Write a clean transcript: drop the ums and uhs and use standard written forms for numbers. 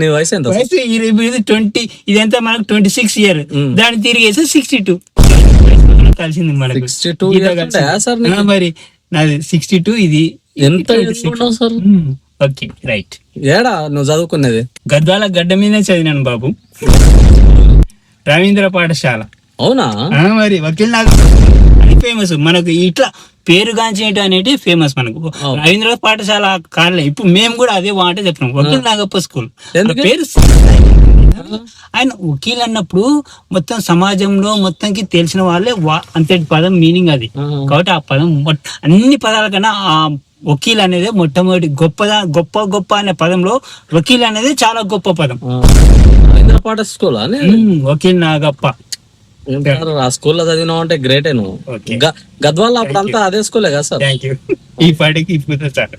నీ వయసు ఎంత? వయసు ఇది 20, ఇదంతా మనకు 26 ఇయర్, దాన్ని తిరిగేసి 62 కలిసింది మనకు. 62 సార్? మరి నాది 62, ఇది ఎంత సార్? Okay right. ఏడా నువ్వు చదువుకునేది? గద్వాల గడ్డ మీదనే చదివినాను బాబు, రవీంద్ర పాఠశాల. అవునా? మరి వకీల్ నాగప్ప అది ఫేమస్ మనకు, ఇట్లా పేరుగాంచేటి అనేది ఫేమస్ మనకు. రవీంద్ర పాఠశాల కాలే, ఇప్పుడు మేము కూడా అదే మాట చెప్తున్నాం, వకీల్ నాగప్ప స్కూల్. పేరు ఆయన వకీల్ అన్నప్పుడు మొత్తం సమాజంలో మొత్తంకి తెలిసిన వాళ్ళే అంతటి పదం మీనింగ్ అది. కాబట్టి ఆ పదం అన్ని పదాల కన్నా ఆ వకీల్ అనేది మొట్టమొదటి గొప్ప అనే పదంలో వకీల్ అనేది చాలా గొప్ప పదం. రవీంద్ర పాఠ స్కూల్ వకీల్ నాగప్ప ఆ స్కూల్లో చదివినావు అంటే గ్రేటే నువ్వు. గద్వాల అప్పుడంతా అదే స్కూలే కదా సార్? Thank you. ఈ పాటికి ఇప్పుడు చాలు.